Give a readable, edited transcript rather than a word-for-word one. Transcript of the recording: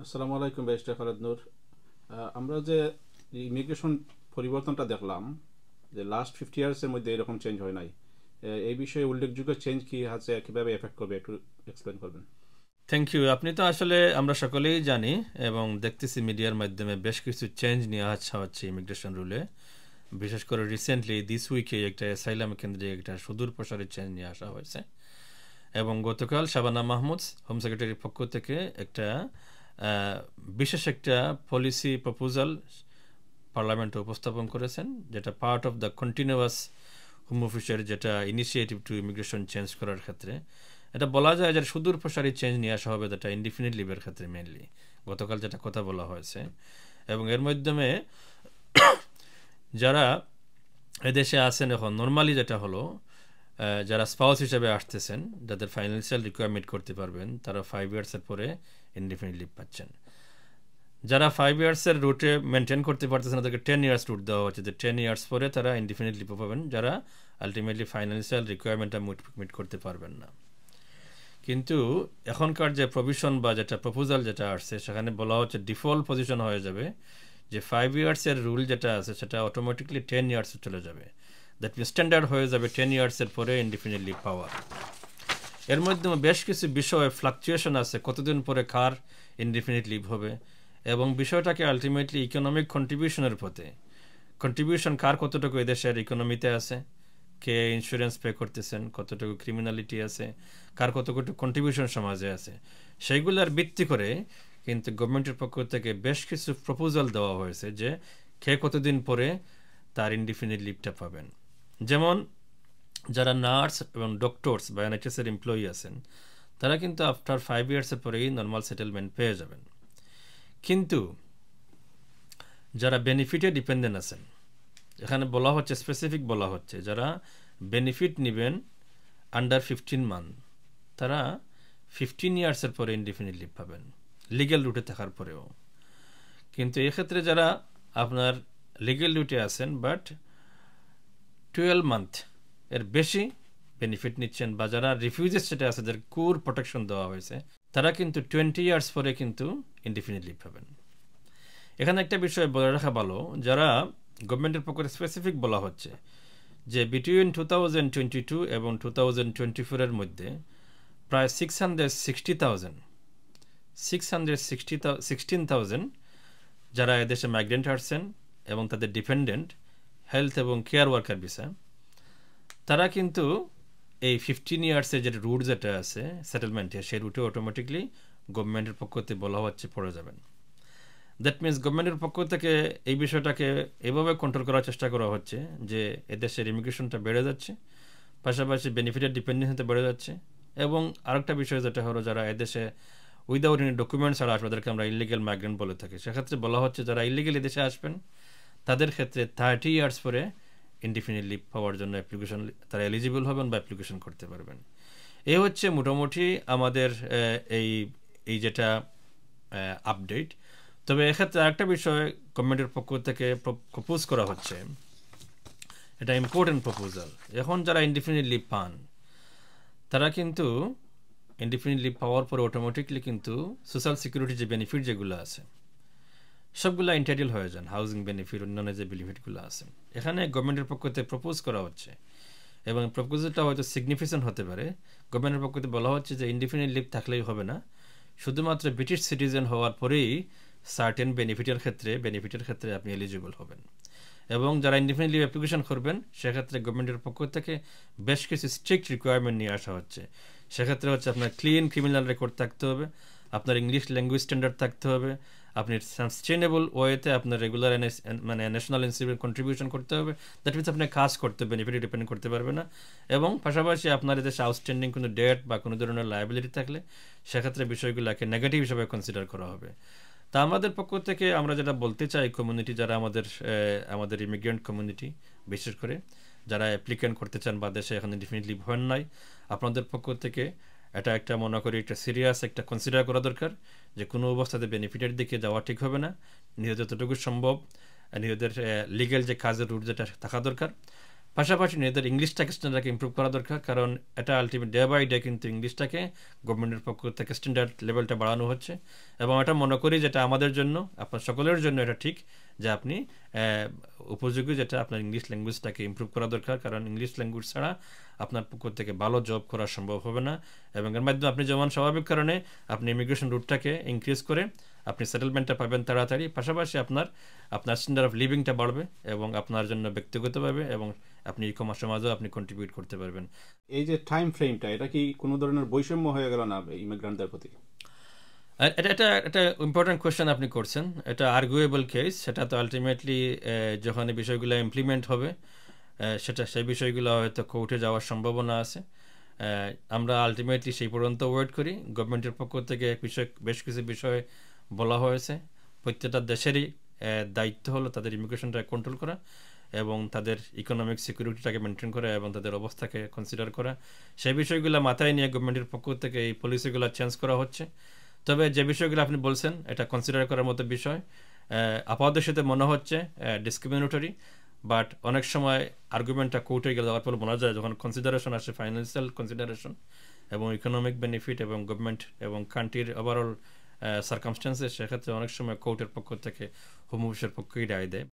আসসালামু আলাইকুম ব্যারিস্টার খালেদ নূর। আমরা যে ইমিগ্রেশন পরিবর্তনটা দেখলাম যে লাস্ট 50 ইয়ার্সের মধ্যে এরকম চেঞ্জ হয় নাই। এই বিষয়ে উল্লেখযোগ্য চেঞ্জ কি আছে, কীভাবে এফেক্ট করবে একটু এক্সপ্লেন করবেন? Thank you. আপনি তো আসলে আমরা সকলেই জানি এবং দেখতেছি মিডিয়ার মাধ্যমে বেশ কিছু চেঞ্জ নিয়ে আসা হচ্ছে ইমিগ্রেশন রুলে। বিশেষ করে রিসেন্টলি দিস উইকে একটা অ্যাসাইলাম কেন্দ্রে একটা সুদূর প্রসারী চেঞ্জ নিয়ে আসা হয়েছে এবং গতকাল শাবানা মাহমুদ হোম সেক্রেটারির পক্ষ থেকে একটা বিশেষ একটা পলিসি প্রপোজাল পার্লামেন্টে উপস্থাপন করেছেন, যেটা part of the continuous home অফিসের যেটা ইনিশিয়েটিভ টু ইমিগ্রেশন চেঞ্জ করার ক্ষেত্রে। এটা বলা যায় যে সুদূর প্রসারী চেঞ্জ নিয়ে আসা হবে, যেটা ইনডিফিনিট লিভের ক্ষেত্রে মেনলি গতকাল যেটা কথা বলা হয়েছে। এবং এর মাধ্যমে যারা এদেশে আসেন এখন নর্মালি যেটা হলো, যারা স্পাউস হিসেবে আসতেছেন, যাদের ফাইন্যান্সিয়াল রিকোয়ারমেন্ট করতে পারবেন, তারা 5 ইয়ার্সের পরে ইনডিফিনিট লিভ পাচ্ছেন। যারা 5 ইয়ার্সের রুটে মেনটেন করতে পারতেছেন তাদেরকে 10 ইয়ার্স রুট দেওয়া হচ্ছে, যে 10 ইয়ার্স পরে তারা ইনডিফিনিট লিভ পাবেন, যারা আলটিমেটলি ফাইন্যান্সিয়াল রিকোয়ারমেন্টটা মিট করতে পারবেন না। কিন্তু এখনকার যে প্রভিশন বা যেটা প্রপোজাল যেটা আসছে, সেখানে বলা হচ্ছে ডিফল্ট পজিশন হয়ে যাবে যে 5 ইয়ার্সের রুল যেটা আছে সেটা অটোমেটিকলি 10 ইয়ার্সে চলে যাবে। দ্যাট মিন স্ট্যান্ডার্ড হয়ে যাবে 10 ইয়ার্সের পরে ইনডিফিনিট লিভ পাওয়ার। এর মধ্যে বেশ কিছু বিষয়ে ফ্লাকচুয়েশন আছে, কতদিন পরে কার ইনডিফিনিট লিভ হবে, এবং বিষয়টাকে আলটিমেটলি ইকোনমিক কন্ট্রিবিউশনের পথে, কন্ট্রিবিউশন কার কতটুকু এদেশের ইকোনমিতে আছে, কে ইন্স্যুরেন্স পে করতেছেন, কতটুকু ক্রিমিনালিটি আছে, কার কতটুকু কন্ট্রিবিউশন সমাজে আছে, সেইগুলোর ভিত্তি করে কিন্তু গভর্নমেন্টের পক্ষ থেকে বেশ কিছু প্রপোজাল দেওয়া হয়েছে যে কে কতদিন পরে তার ইনডিফিনিট লিভটা পাবেন। যেমন যারা নার্স এবং ডক্টরস বা এনএইচএসের এমপ্লয়ি আছেন, তারা কিন্তু আফটার 5 ইয়ার্সের পরেই নর্মাল সেটেলমেন্ট পেয়ে যাবেন। কিন্তু যারা বেনিফিটে ডিপেন্ডেন্ট আছেন, এখানে বলা হচ্ছে, স্পেসিফিক বলা হচ্ছে, যারা বেনিফিট নেবেন আন্ডার 15 মান্থ, তারা 15 ইয়ার্সের পরে ইনডিফিনিট লিভ পাবেন, লিগ্যাল রুটে থাকার পরেও। কিন্তু এক্ষেত্রে যারা আপনার লিগ্যাল রুটে আছেন বাট 12 মান্থ এর বেশি বেনিফিট নিচ্ছেন, বা যারা রিফিউজেস সেটা আছে, যাদের কোর প্রোটেকশন দেওয়া হয়েছে, তারা কিন্তু 20 ইয়ার্স পরে কিন্তু ইনডিফিনিট লিভ পাবেন। এখানে একটা বিষয় বলে রাখা ভালো, যারা গভর্নমেন্টের পক্ষে স্পেসিফিক বলা হচ্ছে যে বিটুইন 2022 এবং 2024-এর মধ্যে প্রায় 16,000 যারা এদেশে মাইগ্রেন্ট আসছেন এবং তাদের ডিপেন্ডেন্ট হেলথ এবং কেয়ার ওয়ার্কার ভিসা, তারা কিন্তু এই 15 ইয়ার্সের যে রুট যেটা আছে সেটেলমেন্টে, সেই রুটে অটোমেটিকলি গভর্নমেন্টের পক্ষ থেকে বলা হচ্ছে পড়ে যাবেন। দ্যাট মিনস গভর্নমেন্টের পক্ষ থেকে এই বিষয়টাকে এভাবে কন্ট্রোল করার চেষ্টা করা হচ্ছে যে এদেশের ইমিগ্রেশনটা বেড়ে যাচ্ছে, পাশাপাশি বেনিফিটের ডিপেন্ডেন্সিটা বেড়ে যাচ্ছে। এবং আরেকটা বিষয় যেটা হলো, যারা এদেশে উইদাউট এনি ডকুমেন্টস ছাড়া আসবে, তাদেরকে আমরা ইলিগেল মাইগ্রেন্ট বলে থাকি, সেক্ষেত্রে বলা হচ্ছে যারা ইলিগেল এদেশে আসবেন তাদের ক্ষেত্রে 30 ইয়ার্স পরে ইনডিফিনিট লিভ পাওয়ার জন্য অ্যাপ্লিকেশন, তারা এলিজিবল হবেন বা অ্যাপ্লিকেশন করতে পারবেন। এই হচ্ছে মোটামুটি আমাদের এই এই যেটা আপডেট। তবে এক্ষেত্রে আরেকটা বিষয় গভর্নমেন্টের পক্ষ থেকে প্রপোজ করা হচ্ছে, এটা ইম্পর্টেন্ট প্রপোজাল। এখন যারা ইনডিফিনিট লিভ পান, তারা কিন্তু ইনডিফিনিট লিভ পাওয়ার পরে অটোমেটিকলি কিন্তু সোশ্যাল সিকিউরিটি যে বেনিফিট যেগুলো আছে সবগুলো এন্টাইটেল হয়ে যান, হাউজিং বেনিফিট, অন্যান্য যে বেনিফিটগুলো আছে। এখানে গভর্নমেন্টের পক্ষ থেকে প্রপোজ করা হচ্ছে, এবং প্রপোজালটা হয়তো সিগনিফিকেন্ট হতে পারে। গভর্নমেন্টের পক্ষ থেকে বলা হচ্ছে যে ইনডিফিনিট লিভ থাকলেই হবে না, শুধুমাত্র ব্রিটিশ সিটিজেন হওয়ার পরেই সার্টেন বেনিফিটের ক্ষেত্রে আপনি এলিজিবল হবেন। এবং যারা ইনডিফিনিট লিভ অ্যাপ্লিকেশন করবেন, সেক্ষেত্রে গভর্নমেন্টের পক্ষ থেকে বেশ কিছু স্ট্রিক্ট রিকোয়ারমেন্ট নিয়ে আসা হচ্ছে। সেক্ষেত্রে হচ্ছে আপনার ক্লিন ক্রিমিনাল রেকর্ড থাকতে হবে, আপনার ইংলিশ ল্যাঙ্গুয়েজ স্ট্যান্ডার্ড থাকতে হবে, আপনি সাস্টেনেবল ওয়েতে আপনার রেগুলার মানে ন্যাশনাল ইনস্টিটিউট কন্ট্রিবিউশন করতে হবে। দ্যাট মিনস আপনি কাজ করতে বেনিফিট ডিপেন্ড করতে পারবে না। এবং পাশাপাশি আপনার এদেশে আউটস্ট্যান্ডিং কোনো ডেট বা কোনো ধরনের লায়াবিলিটি থাকলে সেক্ষেত্রে বিষয়গুলোকে নেগেটিভ হিসেবে কনসিডার করা হবে। তা আমাদের পক্ষ থেকে আমরা যেটা বলতে চাই, কমিউনিটি যারা আমাদের ইমিগ্রেন্ট কমিউনিটি, বিশেষ করে যারা অ্যাপ্লিকেন্ট করতে চান বা দেশে এখন ইনডিফিনিটলি হন নাই, আপনাদের পক্ষ থেকে এটা একটা মনে করি একটা সিরিয়াস একটা কনসিডার করা দরকার, যে কোনো অবস্থাতে বেনিফিটের দিকে যাওয়া ঠিক হবে না। নিজেদের যতটুকু সম্ভব নিজেদের লিগ্যাল যে কাজের রুট যেটা থাকা দরকার, পাশাপাশি নিজেদের ইংলিশটাকে স্ট্যান্ডার্ডকে ইমপ্রুভ করা দরকার, কারণ এটা আলটিমেট ডে বাই ডে কিন্তু ইংলিশটাকে গভর্নমেন্টের পক্ষ থেকে স্ট্যান্ডার্ড লেভেলটা বাড়ানো হচ্ছে। এবং এটা মনে করি যেটা আমাদের জন্য, আপনার সকলের জন্য এটা ঠিক যে আপনি উপযোগী যেটা আপনার ইংলিশ ল্যাঙ্গুয়েজটাকে ইমপ্রুভ করা দরকার, কারণ ইংলিশ ল্যাঙ্গুয়েজ ছাড়া আপনার পক্ষ থেকে ভালো জব করা সম্ভব হবে না। এবং এর মাধ্যমে আপনি যেমন স্বাভাবিক কারণে আপনি ইমিগ্রেশন রুটটাকে ইনক্রিজ করে আপনি সেটেলমেন্টটা পাবেন তাড়াতাড়ি, পাশাপাশি আপনার স্ট্যান্ডার্ড অফ লিভিংটা বাড়বে এবং আপনার জন্য ব্যক্তিগতভাবে এবং আপনি ই কমার্স সমাজেও আপনি কন্ট্রিবিউট করতে পারবেন। এই যে টাইম ফ্রেমটা, এটা কি কোনো ধরনের বৈষম্য হয়ে গেল না ইমিগ্রান্টদের প্রতি? এটা ইম্পর্টেন্ট কোয়েশ্চেন আপনি করছেন। এটা আর্গুয়েবল কেস। সেটা তো আলটিমেটলি যখন এই বিষয়গুলো ইমপ্লিমেন্ট হবে সেই বিষয়গুলো হয়তো কোর্টে যাওয়ার সম্ভাবনা আছে। আমরা আলটিমেটলি সেই পর্যন্ত ওয়েট করি। গভর্নমেন্টের পক্ষ থেকে বেশ কিছু বিষয় বলা হয়েছে। প্রত্যেকটা দেশেরই দায়িত্ব হলো তাদের ইমিগ্রেশনটা কন্ট্রোল করা এবং তাদের ইকোনমিক সিকিউরিটিটাকে মেনটেন করা এবং তাদের অবস্থাকে কনসিডার করা। সেই বিষয়গুলো মাথায় নিয়ে গভর্নমেন্টের পক্ষ থেকে এই পলিসিগুলো চেঞ্জ করা হচ্ছে। তবে যে বিষয়গুলো আপনি বলছেন এটা কনসিডার করার মতো বিষয়। আপাতদৃষ্টিতে মনে হচ্ছে ডিসক্রিমিনেটরি, বাট অনেক সময় আর্গুমেন্টটা কোর্টে গেলে যাওয়ার পর মনে যায় যখন কনসিডারেশন আসে, ফাইন্যান্সিয়াল কনসিডারেশন এবং ইকোনমিক বেনিফিট এবং গভর্নমেন্ট এবং কান্ট্রির ওভারঅল সার্কামস্টেন্সেস, সেক্ষেত্রে অনেক সময় কোর্টের পক্ষ থেকে হোম অফিসের পক্ষেই রায় দেয়।